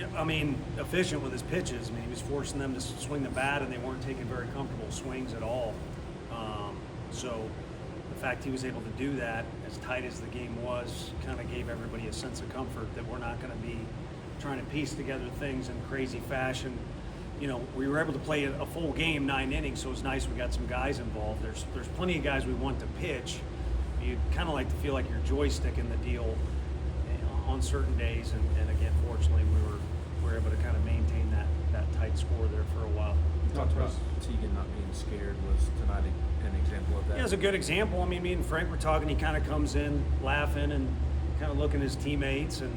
Yeah, I mean, efficient with his pitches. I mean, he was forcing them to swing the bat, and they weren't taking very comfortable swings at all. So the fact he was able to do that, as tight as the game was, kind of gave everybody a sense of comfort that we're not going to be trying to piece together things in crazy fashion. You know, we were able to play a full game, 9 innings, so it was nice we got some guys involved. There's plenty of guys we want to pitch. You kind of like to feel like you're joysticking the deal on certain days, and again, fortunately, we were able to kind of maintain that tight score there for a while. You talked about Teagan not being scared. Was tonight an example of that? Yeah, it's a good example. I mean, me and Frank were talking. He kind of comes in laughing and kind of looking at his teammates, and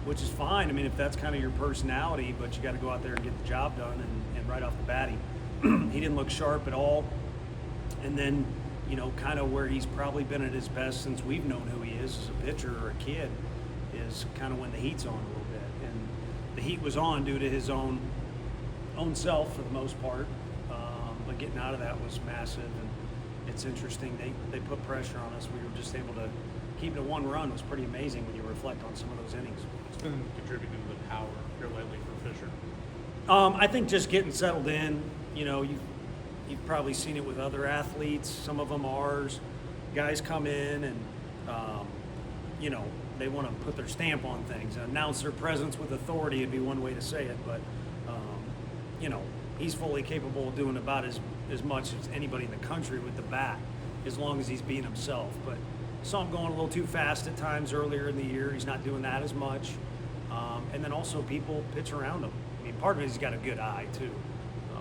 which is fine. I mean, if that's kind of your personality, but you got to go out there and get the job done. And right off the bat, he didn't look sharp at all. And then, you know, kind of where he's probably been at his best since we've known who he is as a pitcher or a kid is kind of when the heat's on a little bit. And the heat was on due to his own self for the most part. But getting out of that was massive. And it's interesting. They put pressure on us. We were just able to keep it to 1 run. It was pretty amazing when you reflect on some of those innings. It's been contributing to the power here lately for Fisher. I think just getting settled in, you know, you've probably seen it with other athletes. Some of them ours. Guys come in and, you know, they want to put their stamp on things. Announce their presence with authority would be one way to say it. But, you know, he's fully capable of doing about as much as anybody in the country with the bat, as long as he's being himself. But saw him going a little too fast at times earlier in the year. He's not doing that as much. And then also people pitch around him. I mean, part of it is he's got a good eye, too.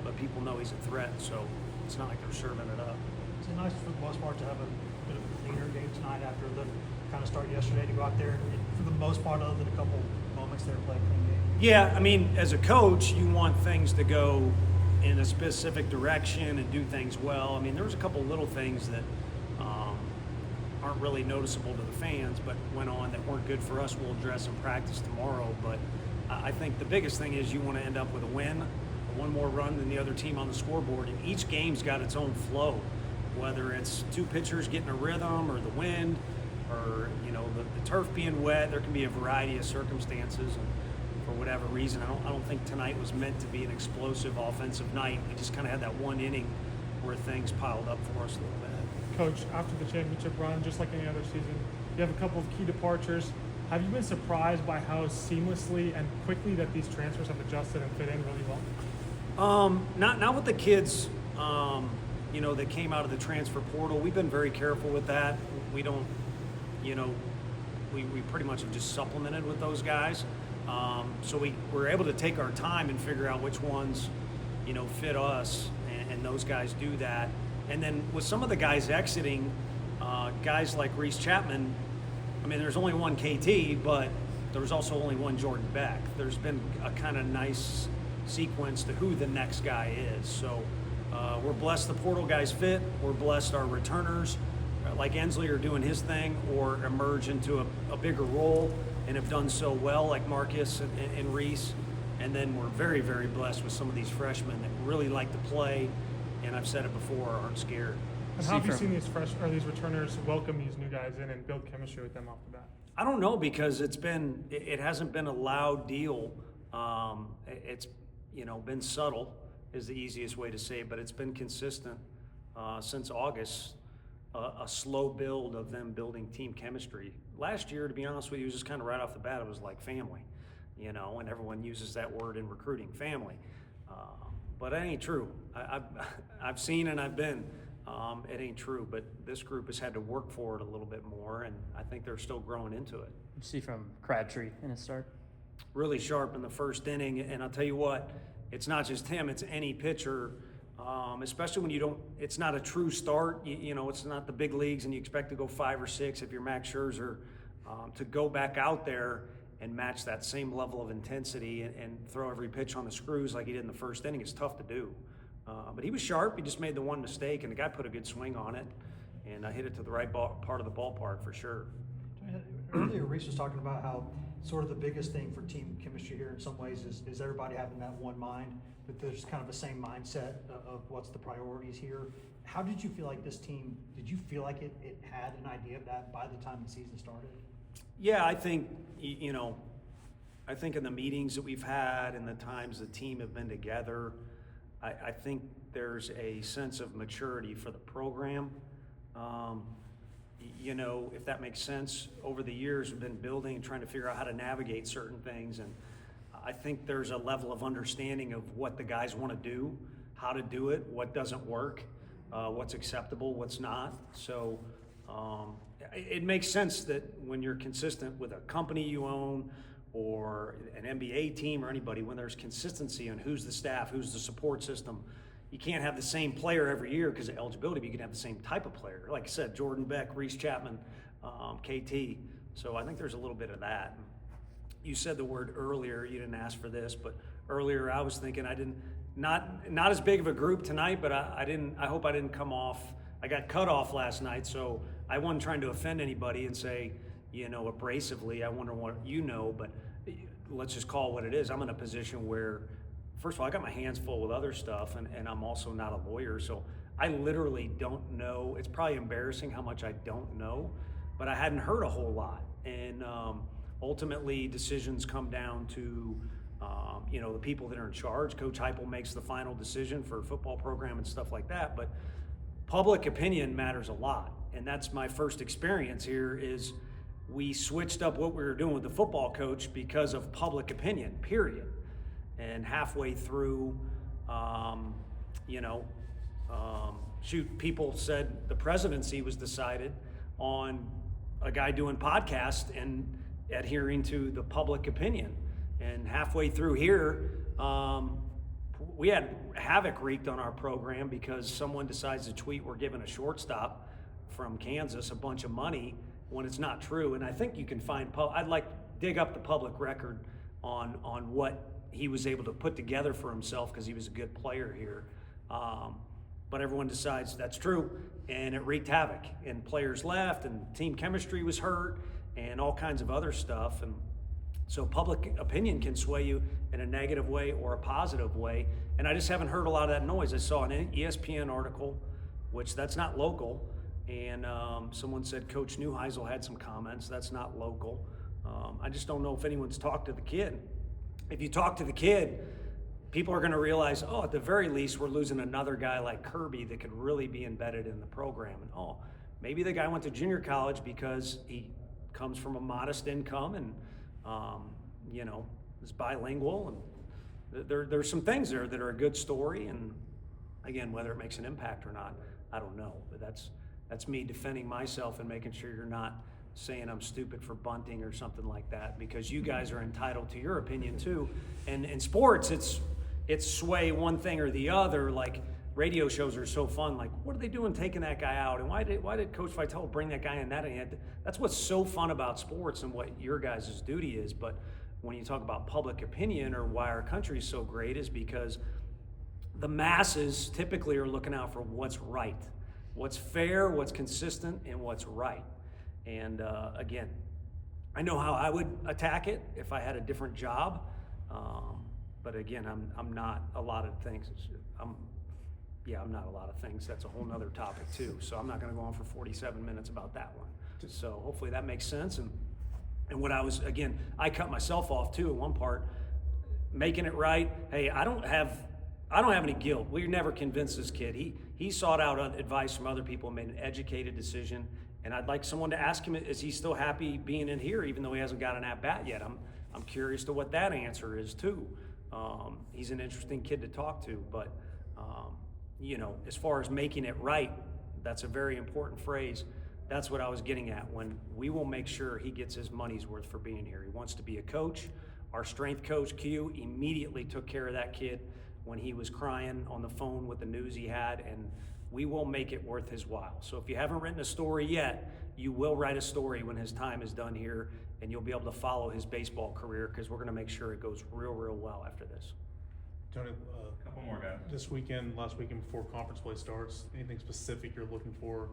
But people know he's a threat, so it's not like they're serving it up. Is it nice for the most part to have a bit of a cleaner game tonight after the kind of start yesterday to go out there and for the most part, other than a couple moments there, play a clean game? Yeah, I mean, as a coach, you want things to go in a specific direction and do things well. I mean, there was a couple little things that aren't really noticeable to the fans, but went on that weren't good for us. We'll address in practice tomorrow. But I think the biggest thing is you want to end up with a win, one more run than the other team on the scoreboard. And each game's got its own flow, whether it's 2 pitchers getting a rhythm or the wind or, you know, the turf being wet. There can be a variety of circumstances. And for whatever reason, I don't think tonight was meant to be an explosive offensive night. We just kind of had that 1 inning where things piled up for us a little bit. Coach, after the championship run, just like any other season, you have a couple of key departures. Have you been surprised by how seamlessly and quickly that these transfers have adjusted and fit in really well? Not with the kids, you know, that came out of the transfer portal. We've been very careful with that. We don't, you know, we pretty much have just supplemented with those guys. So we're able to take our time and figure out which ones, you know, fit us, and those guys do that. And then with some of the guys exiting, guys like Reese Chapman, I mean, there's only one KT, but there was also only one Jordan Beck. There's been a kind of nice sequence to who the next guy is. So we're blessed the portal guys fit. We're blessed our returners, like Ensley, are doing his thing or emerge into a bigger role and have done so well, like Marcus and Reese. And then we're very, very blessed with some of these freshmen that really like to play, and I've said it before, aren't scared. And how have you seen these returners welcome these new guys in and build chemistry with them off the bat? I don't know, because it hasn't been a loud deal. It's, you know, been subtle is the easiest way to say it, but it's been consistent since August. A slow build of them building team chemistry. Last year, to be honest with you, it was just kind of right off the bat, it was like family, you know, and everyone uses that word in recruiting, family. But it ain't true. I've seen and I've been. It ain't true, but this group has had to work for it a little bit more, and I think they're still growing into it. You see from Crabtree in his start? Really sharp in the first inning, and I'll tell you what, it's not just him, it's any pitcher, especially when it's not a true start, you know, it's not the big leagues and you expect to go 5 or 6 if you're Max Scherzer, to go back out there and match that same level of intensity and throw every pitch on the screws like he did in the first inning is tough to do. But he was sharp. He just made the one mistake, and the guy put a good swing on it, and I hit it to the right part of the ballpark for sure. Earlier, Reese was talking about how sort of the biggest thing for team chemistry here in some ways is everybody having that one mind, that there's kind of the same mindset of what's the priorities here. How did you feel like this team, did you feel like it had an idea of that by the time the season started? Yeah, I think, you know, I think in the meetings that we've had and the times the team have been together, I think there's a sense of maturity for the program. You know, if that makes sense, over the years we've been building and trying to figure out how to navigate certain things, and I think there's a level of understanding of what the guys want to do, how to do it, what doesn't work, what's acceptable, what's not. So it makes sense that when you're consistent with a company you own or an NBA team or anybody, when there's consistency on who's the staff, who's the support system, you can't have the same player every year because of eligibility, but you can have the same type of player. Like I said, Jordan Beck, Reese Chapman, KT. So I think there's a little bit of that. You said the word earlier, you didn't ask for this, but earlier I was thinking not as big of a group tonight, but I hope I didn't come off. I got cut off last night, so I wasn't trying to offend anybody and say, you know, abrasively, I wonder what you know, but let's just call it what it is. I'm in a position where, first of all, I got my hands full with other stuff, and I'm also not a lawyer, so I literally don't know. It's probably embarrassing how much I don't know, but I hadn't heard a whole lot. And ultimately, decisions come down to, you know, the people that are in charge. Coach Heupel makes the final decision for a football program and stuff like that, but public opinion matters a lot. And that's my first experience here is we switched up what we were doing with the football coach because of public opinion, period. And halfway through, people said the presidency was decided on a guy doing podcast and adhering to the public opinion. And halfway through here, we had havoc wreaked on our program because someone decides to tweet we're giving a shortstop from Kansas a bunch of money when it's not true. And I think you can find, I'd like to dig up the public record on what he was able to put together for himself because he was a good player here. But everyone decides that's true, and it wreaked havoc. And players left, and team chemistry was hurt, and all kinds of other stuff. And so public opinion can sway you in a negative way or a positive way. And I just haven't heard a lot of that noise. I saw an ESPN article, which that's not local, and someone said Coach Neuheisel had some comments. That's not local. I just don't know if anyone's talked to the kid. If you talk to the kid, people are going to realize, at the very least, we're losing another guy like Kirby that could really be embedded in the program. And maybe the guy went to junior college because he comes from a modest income and, is bilingual. And there's some things there that are a good story. And again, whether it makes an impact or not, I don't know. But that's me defending myself and making sure you're not saying I'm stupid for bunting or something like that, because you guys are entitled to your opinion too. And in sports, it's sway one thing or the other. Like radio shows are so fun. Like, what are they doing taking that guy out? And why did Coach Vitale bring that guy in? That's what's so fun about sports and what your guys' duty is. But when you talk about public opinion or why our country is so great is because the masses typically are looking out for what's right, what's fair, what's consistent, and what's right. And again, I know how I would attack it if I had a different job. But again, I'm not a lot of things. I'm not a lot of things. That's a whole nother topic too. So I'm not going to go on for 47 minutes about that one. So hopefully that makes sense. And what I cut myself off too at one part, making it right. Hey, I don't have any guilt. We never convinced this kid. He sought out advice from other people and made an educated decision. And I'd like someone to ask him, is he still happy being in here, even though he hasn't got an at-bat yet? I'm curious to what that answer is too. He's an interesting kid to talk to, but as far as making it right, that's a very important phrase. That's what I was getting at when we will make sure he gets his money's worth for being here. He wants to be a coach. Our strength coach, Q, immediately took care of that kid when he was crying on the phone with the news he had, and we will make it worth his while. So if you haven't written a story yet, you will write a story when his time is done here, and you'll be able to follow his baseball career because we're going to make sure it goes real, real well after this. Tony, Couple more guys. last weekend before conference play starts, anything specific you're looking for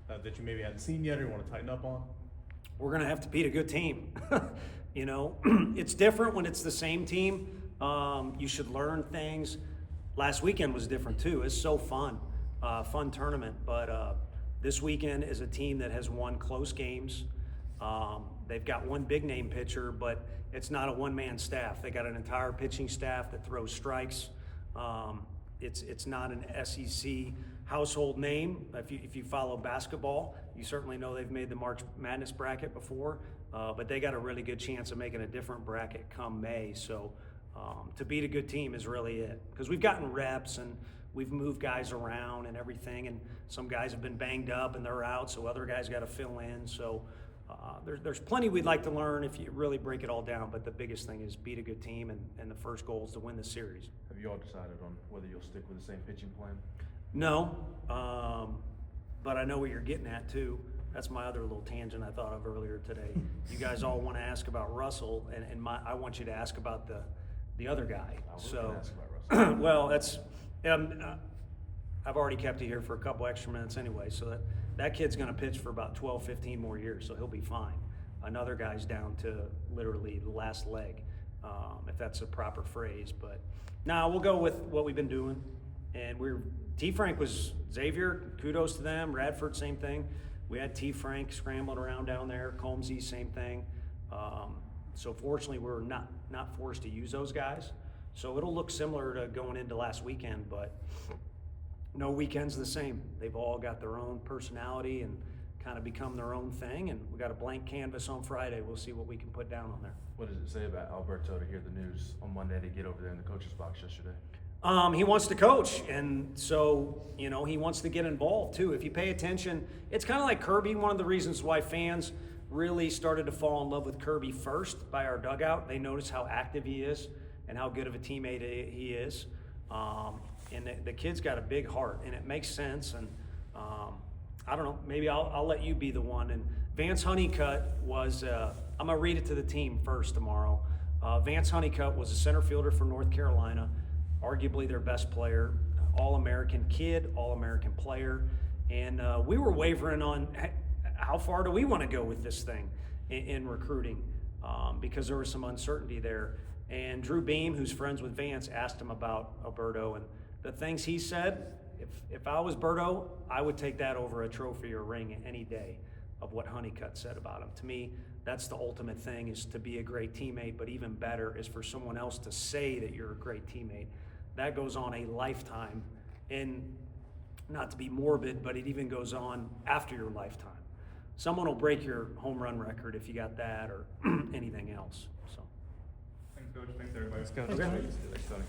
that you maybe hadn't seen yet or you want to tighten up on? We're going to have to beat a good team. It's different when it's the same team. You should learn things. Last weekend was different too. It's so fun. Fun tournament, but this weekend is a team that has won close games. They've got one big name pitcher, but it's not a one-man staff. They got an entire pitching staff that throws strikes. It's not an SEC household name. If you follow basketball, you certainly know they've made the March Madness bracket before, but they got a really good chance of making a different bracket come May. So to beat a good team is really it, because we've gotten reps and we've moved guys around and everything, and some guys have been banged up and they're out, so other guys got to fill in. So there's plenty we'd like to learn if you really break it all down, but the biggest thing is beat a good team, and the first goal is to win the series. Have you all decided on whether you'll stick with the same pitching plan? No, but I know what you're getting at too. That's my other little tangent I thought of earlier today. You guys all want to ask about Russell, and I want you to ask about the other guy. I was So, gonna ask about Russell. well, that's I've already kept you here for a couple extra minutes anyway, so that kid's going to pitch for about 12, 15 more years, so he'll be fine. Another guy's down to literally the last leg, if that's a proper phrase. But now we'll go with what we've been doing, and T. Frank was Xavier. Kudos to them. Radford, same thing. We had T. Frank scrambling around down there. Combsy, same thing. So fortunately, we're not forced to use those guys. So it'll look similar to going into last weekend, but no weekend's the same. They've all got their own personality and kind of become their own thing, and we got a blank canvas on Friday. We'll see what we can put down on there. What does it say about Alberto to hear the news on Monday to get over there in the coach's box yesterday? He wants to coach, and so, he wants to get involved too. If you pay attention, it's kind of like Kirby. One of the reasons why fans really started to fall in love with Kirby first by our dugout, they notice how active he is and how good of a teammate he is. And the kid's got a big heart, and it makes sense. And I don't know, maybe I'll let you be the one. And Vance Honeycutt was, I'm going to read it to the team first tomorrow. Vance Honeycutt was a center fielder for North Carolina, arguably their best player, All-American kid, All-American player. And we were wavering on how far do we want to go with this thing in recruiting, because there was some uncertainty there. And Drew Beam, who's friends with Vance, asked him about Alberto, and the things he said, if I was Berto, I would take that over a trophy or ring any day of what Honeycutt said about him. To me, that's the ultimate thing, is to be a great teammate, but even better is for someone else to say that you're a great teammate. That goes on a lifetime, and not to be morbid, but it even goes on after your lifetime. Someone will break your home run record if you got that or anything else. So. Thanks, Coach. Thanks, everybody. Let's go. Okay. Thanks, Tony.